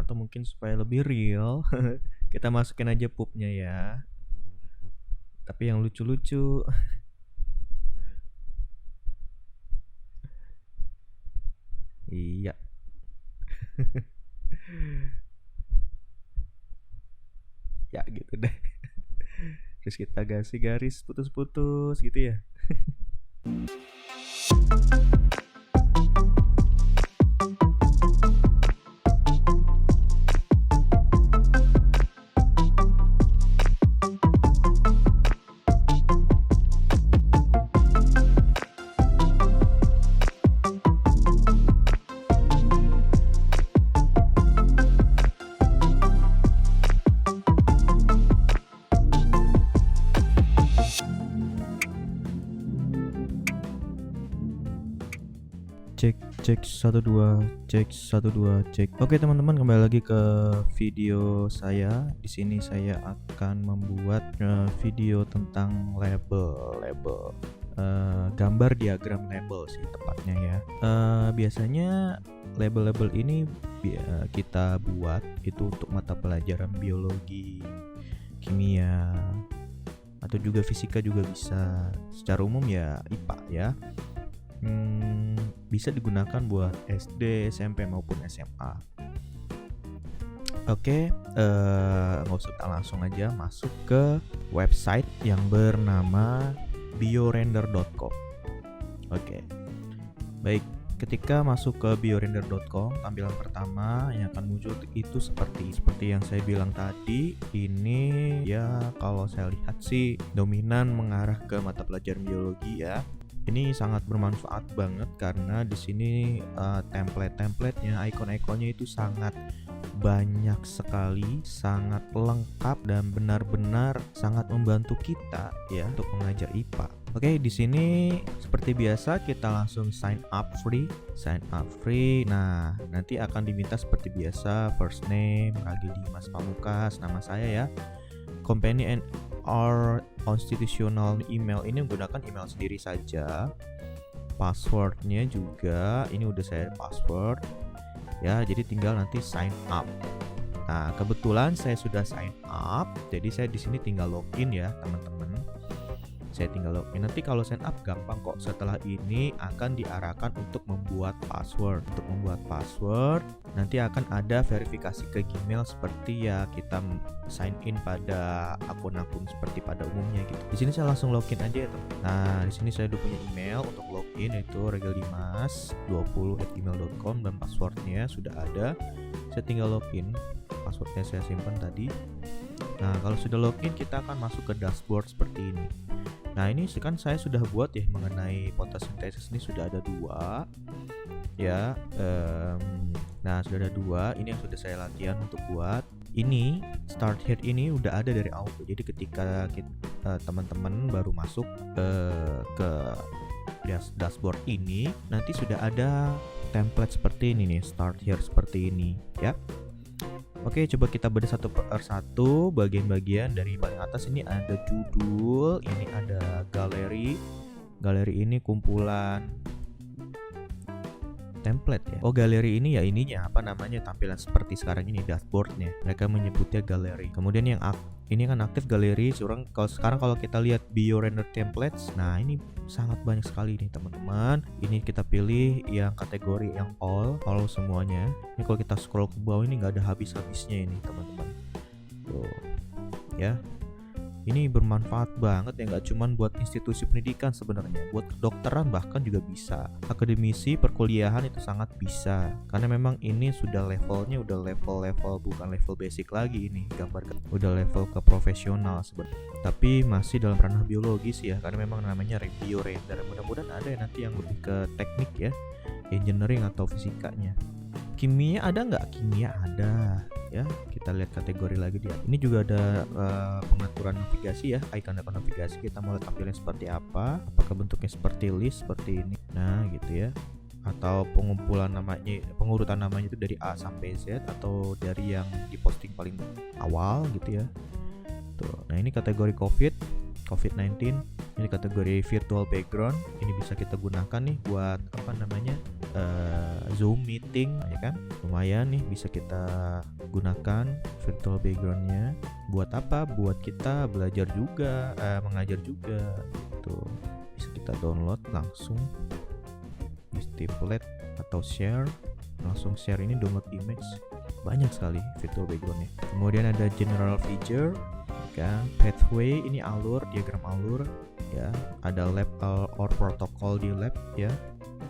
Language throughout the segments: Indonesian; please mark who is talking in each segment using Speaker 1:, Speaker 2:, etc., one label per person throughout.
Speaker 1: atau mungkin supaya lebih real, kita masukin aja pupnya ya. Tapi yang lucu-lucu. Iya. Ya gitu deh. Terus kita kasih garis putus-putus gitu ya. Cek cek 1 2 cek 1 2 cek. Oke teman-teman, kembali lagi ke video saya. Di sini saya akan membuat video tentang label gambar diagram label sih tepatnya ya. Biasanya label-label ini kita buat itu untuk mata pelajaran biologi, kimia, atau juga fisika juga bisa. Secara umum ya IPA ya. Bisa digunakan buat SD, SMP maupun SMA. Oke, nggak usah, kita langsung aja masuk ke website yang bernama biorender.com. Oke, baik. Ketika masuk ke biorender.com, tampilan pertama yang akan muncul itu seperti yang saya bilang tadi. Ini ya kalau saya lihat sih dominan mengarah ke mata pelajaran biologi ya. Ini sangat bermanfaat banget karena di sini template-templatenya, icon-iconnya itu sangat banyak sekali, sangat lengkap dan benar-benar sangat membantu kita ya untuk mengajar IPA. Oke, di sini seperti biasa kita langsung sign up free. Nah, nanti akan diminta seperti biasa first name, Ragil Dimas Pamukas, nama saya ya. Company and our institutional email, ini menggunakan email sendiri saja. Passwordnya juga ini udah saya password ya, jadi tinggal nanti sign up. Nah, kebetulan saya sudah sign up, jadi saya di sini tinggal login ya teman-teman. Saya tinggal login. Nanti kalau sign up gampang kok. Setelah ini akan diarahkan untuk membuat password. Untuk membuat password nanti akan ada verifikasi ke Gmail seperti ya kita sign in pada akun-akun seperti pada umumnya gitu. Di sini saya langsung login aja ya teman. Nah, di sini saya udah punya email untuk login, yaitu regeldimas20@gmail.com, dan passwordnya sudah ada. Saya tinggal login. Passwordnya saya simpan tadi. Nah, kalau sudah login kita akan masuk ke dashboard seperti ini. Nah, ini kan saya sudah buat ya mengenai fotosintesis, ini sudah ada 2 ya. Nah, sudah ada 2. Ini yang sudah saya latihan untuk buat. Ini start here ini udah ada dari awal. Jadi ketika teman-teman baru masuk ke dashboard ini, nanti sudah ada template seperti ini nih, start here seperti ini ya. Oke, coba kita bedah satu per satu bagian-bagian. Dari paling atas ini ada judul, ini ada galeri. Galeri ini kumpulan template ya. Oh, galeri ini ya ininya apa namanya, tampilan seperti sekarang ini dashboardnya. Mereka menyebutnya galeri. Kemudian yang ini kan aktif galeri. Sekarang kalau kita lihat biorender templates, nah ini sangat banyak sekali nih teman-teman. Ini kita pilih yang kategori yang all semuanya. Ini kalau kita scroll ke bawah ini nggak ada habis-habisnya ini teman-teman. Tuh ya. Ini bermanfaat banget ya, nggak cuman buat institusi pendidikan sebenarnya, buat kedokteran bahkan juga bisa. Akademisi, perkuliahan itu sangat bisa. Karena memang ini sudah levelnya udah level bukan level basic lagi, ini gambar udah level ke profesional sebenarnya. Tapi masih dalam ranah biologis ya, karena memang namanya biorender. Mudah-mudahan ada ya nanti yang lebih ke teknik ya, engineering atau fisikanya. Kimia ada nggak? Kimia ada ya. Kita lihat kategori lagi dia. Ini juga ada pengaturan navigasi ya, icon navigasi. Kita mau lihat tampilnya seperti apa, apakah bentuknya seperti list seperti ini. Nah gitu ya. Atau pengumpulan namanya, pengurutan namanya itu dari A sampai Z atau dari yang diposting paling awal gitu ya. Tuh. Nah, ini kategori COVID COVID-19. Ini kategori virtual background. Ini bisa kita gunakan nih buat Zoom meeting, ya kan? Lumayan nih bisa kita gunakan virtual backgroundnya. Buat apa? Buat kita belajar juga, mengajar juga. Gitu. Bisa kita download langsung di template atau share. Langsung share ini download image. Banyak sekali virtual backgroundnya. Kemudian ada general feature, kan? Pathway, ini alur, diagram alur, ya. Ada lab or protocol di lab, ya.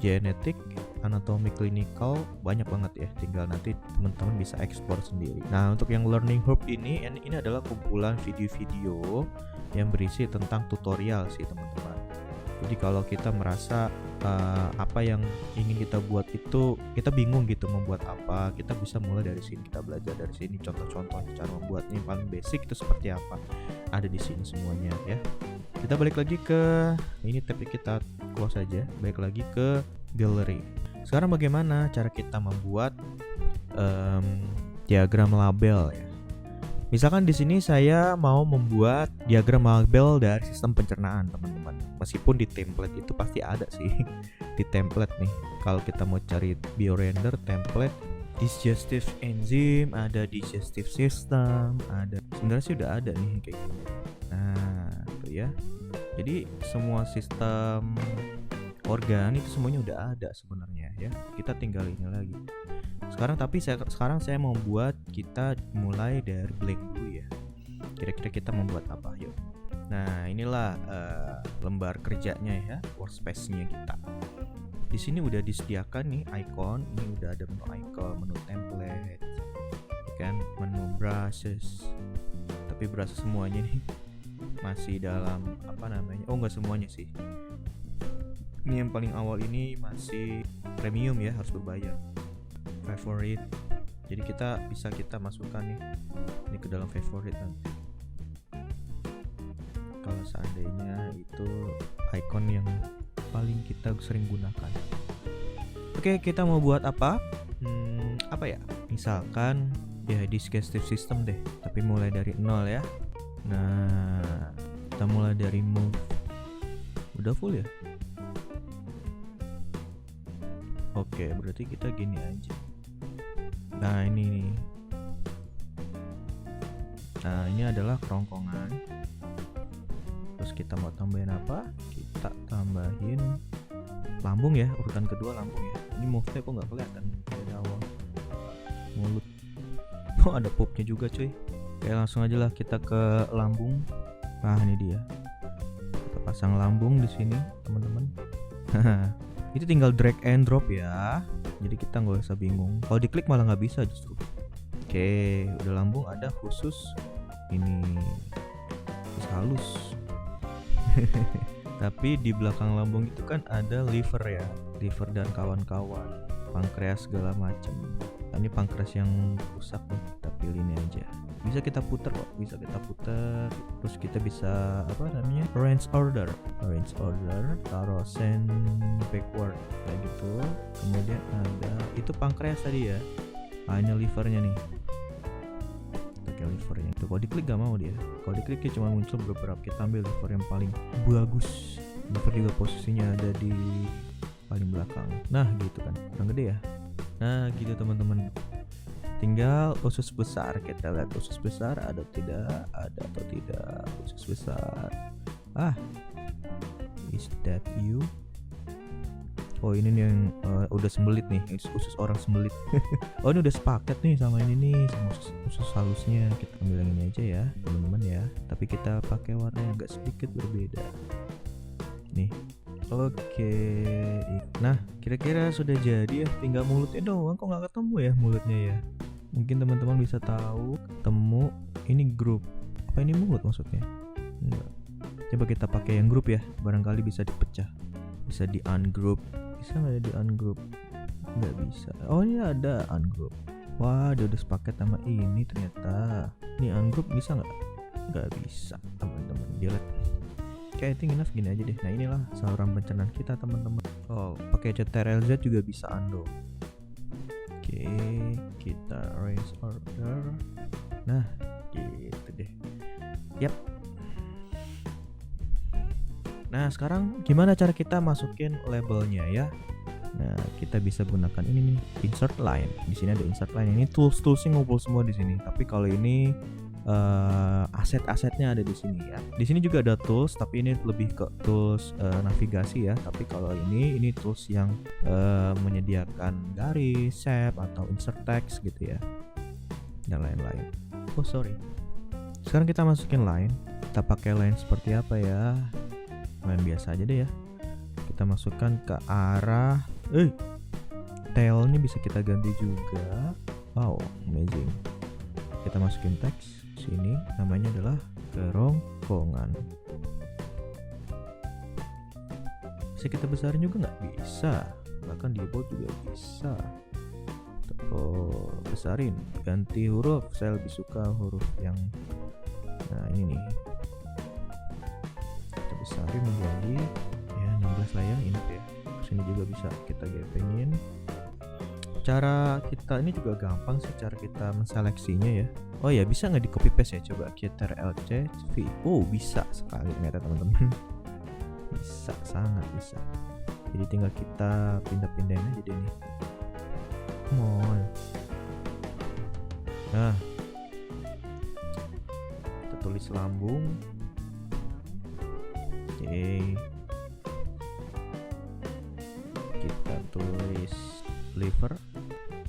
Speaker 1: Genetik, anatomi, clinical, banyak banget ya. Tinggal nanti teman-teman bisa ekspor sendiri. Nah, untuk yang learning hub ini adalah kumpulan video-video yang berisi tentang tutorial sih teman-teman. Jadi kalau kita merasa apa yang ingin kita buat itu kita bingung gitu membuat apa, kita bisa mulai dari sini, kita belajar dari sini. Contoh-contoh cara membuatnya yang paling basic itu seperti apa ada di sini semuanya ya. Kita balik lagi ke ini, tapi kita close saja. Balik lagi ke gallery. Sekarang bagaimana cara kita membuat diagram label ya? Misalkan di sini saya mau membuat diagram label dari sistem pencernaan, teman-teman. Meskipun di template itu pasti ada sih di template nih. Kalau kita mau cari biorender template, digestive enzyme, ada digestive system, ada. Sebenarnya sih udah ada nih kayak gini. Nah, itu ya. Jadi semua sistem organ itu semuanya udah ada sebenarnya ya. Kita tinggal ini lagi. Sekarang saya mau buat kita mulai dari blank dulu ya. Kira-kira kita membuat apa? Yuk. Nah, inilah lembar kerjanya ya, workspace-nya kita. Di sini udah disediakan nih icon, ini udah ada menu icon, menu template, kan, menu brushes. Tapi brushes semuanya nih masih dalam enggak semuanya sih. Ini yang paling awal ini masih premium ya, harus berbayar. Favorite, jadi kita masukkan nih ini ke dalam favorite nanti. Kalau seandainya itu icon yang paling kita sering gunakan. Oke, kita mau buat apa? Apa ya? Misalkan ya digestive system deh, tapi mulai dari 0 ya. Nah, kita mulai dari move. Udah full ya? Oke, berarti kita gini aja. Nah, ini nih. Nah, ini adalah kerongkongan. Terus kita mau tambahin apa? Kita tambahin lambung ya, urutan kedua lambung ya. Ini move-nya kok nggak kelihatan dari awal. Mulut. Oh, ada pupnya juga cuy. Oke, langsung aja lah kita ke lambung. Nah, ini dia. Kita pasang lambung di sini, teman-teman. Itu tinggal drag and drop ya. Jadi kita nggak usah bingung. Kalau diklik malah nggak bisa justru. Oke, udah lambung ada khusus ini, khusus halus. Tapi di belakang lambung itu kan ada liver ya, liver dan kawan-kawan, pankreas segala macam. Ini pankreas yang rusak nih, kita pilih ini aja. Bisa kita putar kok, bisa kita putar. Terus kita bisa arrange order, taruh send backward kayak gitu. Kemudian ada itu pankreas tadi ya. Ini livernya nih. Oke, livernya itu kalau diklik gak mau dia. Kalau diklik dia cuma muncul beberapa. Kita ambil liver yang paling bagus. Liver juga posisinya ada di paling belakang. Nah gitu kan, kurang gede ya. Nah gitu teman-teman. Tinggal usus besar, kita lihat usus besar ada atau tidak usus besar. Is that you? Oh, ini nih yang udah sembelit nih, usus orang sembelit. Oh, ini udah sepaket nih sama ini nih, sama usus halusnya. Kita ambil yang ini aja ya teman-teman ya. Tapi kita pakai warna yang agak sedikit berbeda. Nih. Oke. Nah, kira-kira sudah jadi ya. Tinggal mulutnya doang, kok nggak ketemu ya mulutnya ya. Mungkin teman-teman bisa tahu ketemu ini grup. Apa ini mulut maksudnya? Enggak. Coba kita pakai yang grup ya. Barangkali bisa dipecah. Bisa di ungroup. Bisa nggak ya di ungroup? Nggak bisa. Oh, ini ada ungroup. Wah, dia udah sepaket sama ini ternyata. Ini ungroup bisa nggak? Nggak bisa teman-teman. Delete. Oke, I think enough, gini aja deh. Nah, inilah saluran pencernaan kita teman-teman. Oh, pakai CTRL-Z juga bisa undo. Oke, kita arrange order. Nah, gitu deh. Yap. Nah, sekarang gimana cara kita masukin labelnya ya? Nah, kita bisa gunakan ini nih, insert line. Di sini ada insert line. Ini tools-toolsnya ngumpul semua di sini. Tapi kalau ini aset-asetnya ada di sini ya. Di sini juga ada tools, tapi ini lebih ke tools navigasi ya. Tapi kalau ini tools yang menyediakan garis, shape atau insert text gitu ya, dan lain-lain. Oh sorry. Sekarang kita masukin line. Kita pakai line seperti apa ya? Line biasa aja deh ya. Kita masukkan ke arah tailnya bisa kita ganti juga. Wow, amazing. Kita masukin teks sini, namanya adalah kerongkongan. Bisa kita besarin juga nggak? Bisa. Bahkan di bold juga bisa. Oh, besarin, ganti huruf. Saya lebih suka huruf yang ini nih. Kita besarin menjadi 16 lah ya, ingat ya. Sini juga bisa kita gepengin. Cara kita ini juga gampang sih, cara kita menseleksinya ya. Oh ya, bisa nggak di copy paste ya? Coba Ctrl+C+V. Oh, bisa sekali ternyata teman-teman. Bisa, sangat bisa. Jadi tinggal kita pindah-pindahin aja deh nih. Come on. Nah, kita tulis lambung. Oke. Kita tulis liver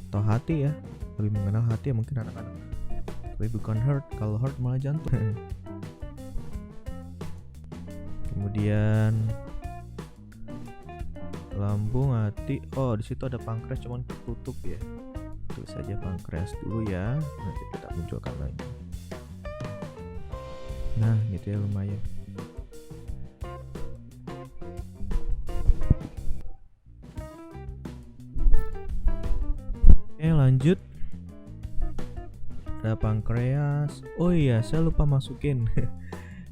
Speaker 1: atau hati ya, lebih mengenal hati ya mungkin anak-anak, tapi bukan heart. Kalau heart malah jantung. Kemudian lambung, hati. Oh, di situ ada pankreas cuman tertutup ya. Tulis saja pankreas dulu ya, nanti kita munculkan lagi. Nah gitu ya, lumayan. Lanjut, ada pankreas. Oh iya, saya lupa masukin.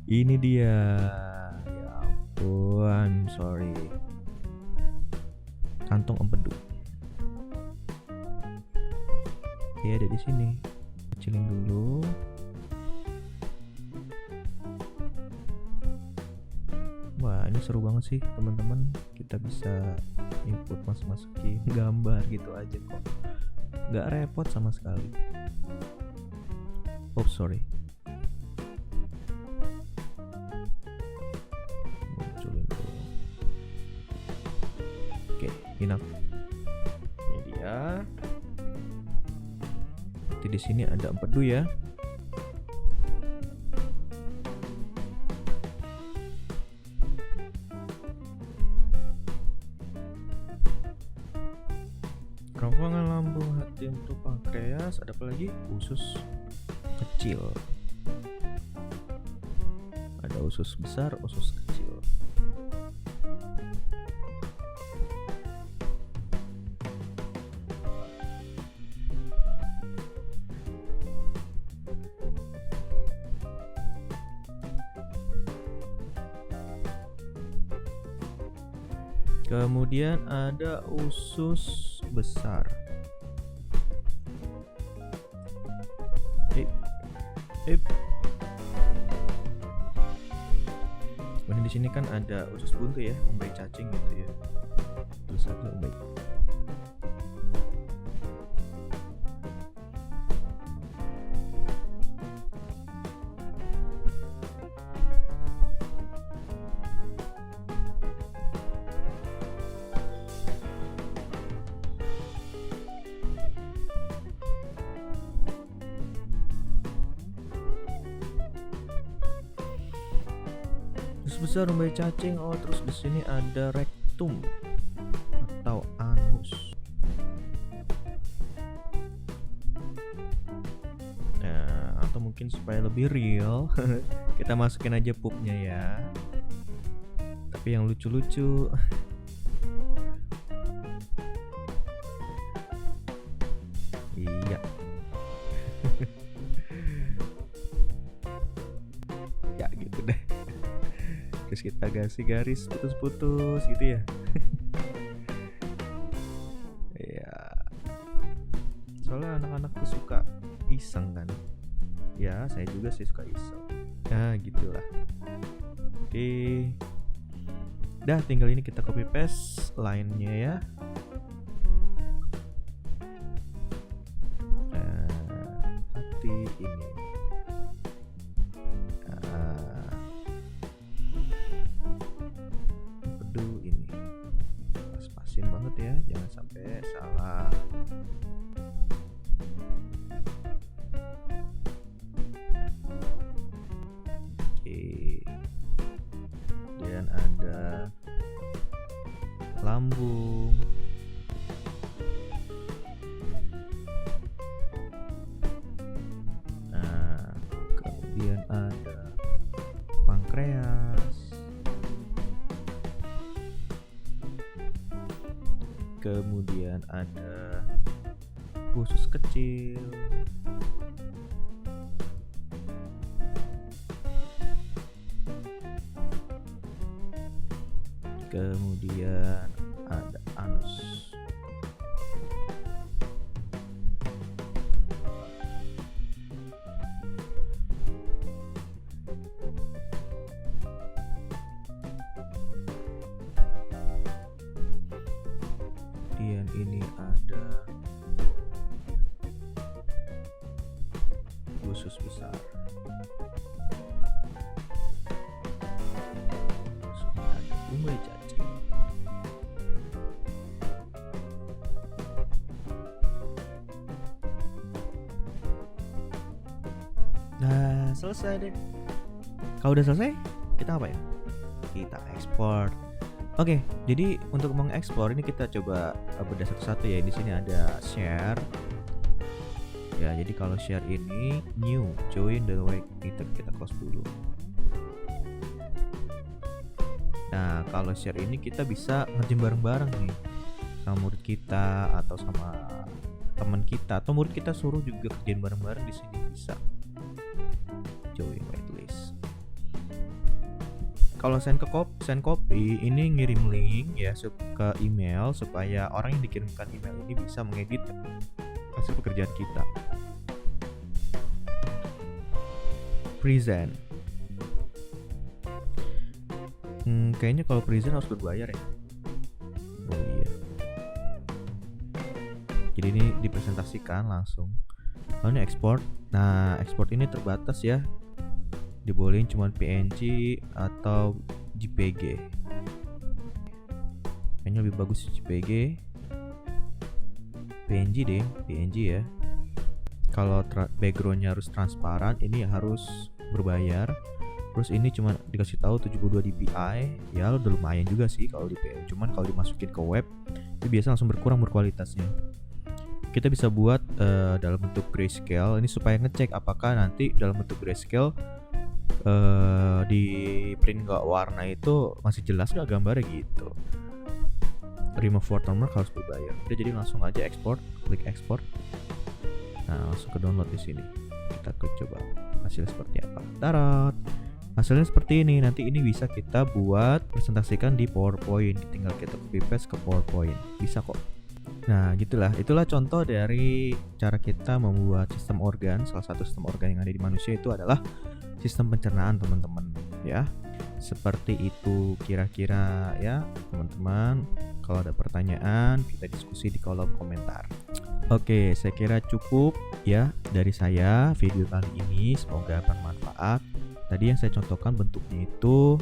Speaker 1: Ini dia. Ya ampun, sorry. Kantong empedu. Oke, ada di sini. Kecilin dulu. Wah, ini seru banget sih teman-teman. Kita bisa input, masukin gambar gitu aja kok. Nggak repot sama sekali. Oh sorry. Munculin dulu. Oke, enough. Ini dia. Nanti di sini ada empedu ya. Kerongkongan, lambung, hati untuk pankreas. Ada apa lagi? Usus kecil. Ada usus besar, usus kecil. Kemudian ada usus besar. Kemudian di sini kan ada usus buntu ya, umbai cacing gitu ya. Terus ada umbai. Besar umbai cacing. Oh, terus di sini ada rektum atau anus. Nah, atau mungkin supaya lebih real, kita masukin aja pupnya ya. Tapi yang lucu-lucu. Iya. Ya gitu deh. Terus kita kasih garis putus-putus gitu ya. Ya, soalnya anak-anak tuh suka iseng kan. Ya, saya juga sih suka iseng. Nah, gitulah. Oke. Dah, tinggal ini kita copy paste line-nya ya. Hati ini. Pedu ini. Pas-pasin banget ya, jangan sampai salah. Dan ada lambung, kemudian ada pankreas, kemudian ada usus kecil, kemudian ada anus. Kemudian ini ada usus besar. Terus ini ada umbai cacing. Nah, selesai deh. Kalau udah selesai, kita apa ya? Kita ekspor. Oke, jadi untuk mengekspor ini kita coba bedah satu-satu ya. Di sini ada share. Ya, jadi kalau share ini new, join the web, kita close dulu. Nah, kalau share ini kita bisa ngerjain bareng-bareng nih sama murid kita atau sama teman kita, atau murid kita suruh juga kerjain bareng-bareng di sini bisa. Join whitelist. Kalau send copy ini ngirim link ya ke email supaya orang yang dikirimkan email ini bisa mengedit hasil pekerjaan kita. Present. Kayaknya kalau present harus berbayar ya. Oh iya. Jadi ini dipresentasikan langsung. Lalu ini export. Nah, export ini terbatas ya. Dibolehin cuma PNG atau JPG. Kayaknya lebih bagus JPG. PNG deh, PNG ya. Kalau backgroundnya harus transparan, ini harus berbayar. Terus ini cuma dikasih tahu 72 dpi, ya udah lumayan juga sih kalau di PNG. Cuman kalau dimasukin ke web, itu biasa langsung berkurang berkualitasnya. Kita bisa buat dalam bentuk grayscale. Ini supaya ngecek apakah nanti dalam bentuk grayscale di print nggak warna itu masih jelas nggak gambarnya gitu. Remove watermark harus berbayar. Udah, jadi langsung aja ekspor, klik ekspor. Nah, langsung ke download di sini. Kita coba hasilnya seperti apa. Tarat. Hasilnya seperti ini. Nanti ini bisa kita buat presentasikan di PowerPoint. Tinggal kita copy paste ke PowerPoint. Bisa kok. Nah, itulah contoh dari cara kita membuat sistem organ. Salah satu sistem organ yang ada di manusia itu adalah sistem pencernaan, teman-teman, ya. Seperti itu kira-kira ya, teman-teman. Kalau ada pertanyaan, kita diskusi di kolom komentar. Oke, saya kira cukup ya dari saya video kali ini. Semoga bermanfaat. Tadi yang saya contohkan bentuknya itu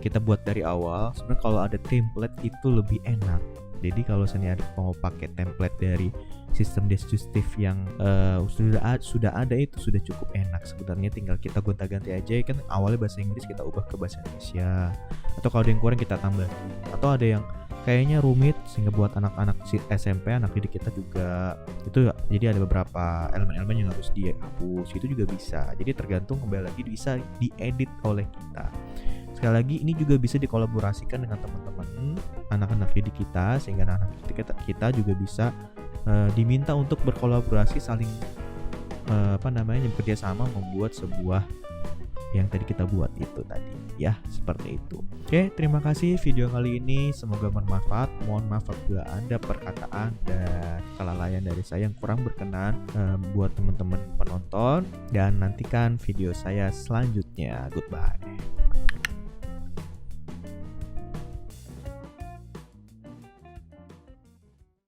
Speaker 1: kita buat dari awal. Sebenarnya kalau ada template itu lebih enak. Jadi kalau saya mau pakai template dari sistem destruktif yang sudah ada itu sudah cukup enak. Sebenarnya tinggal kita gonta-ganti aja, kan awalnya bahasa Inggris kita ubah ke bahasa Indonesia. Atau kalau ada yang kurang kita tambah. Atau ada yang kayaknya rumit sehingga buat anak-anak SMP, anak didik kita juga itu, jadi ada beberapa elemen-elemen yang harus dihapus, itu juga bisa. Jadi tergantung, kembali lagi bisa diedit oleh kita. Sekali lagi ini juga bisa dikolaborasikan dengan teman-teman anak-anak didik kita, sehingga anak-anak didik kita juga bisa diminta untuk berkolaborasi, saling bekerja sama membuat sebuah yang tadi kita buat itu tadi ya, seperti itu. Oke, terima kasih video kali ini, semoga bermanfaat. Mohon maaf apabila ada perkataan dan kelalaian dari saya yang kurang berkenan buat teman-teman penonton, dan nantikan video saya selanjutnya. Goodbye.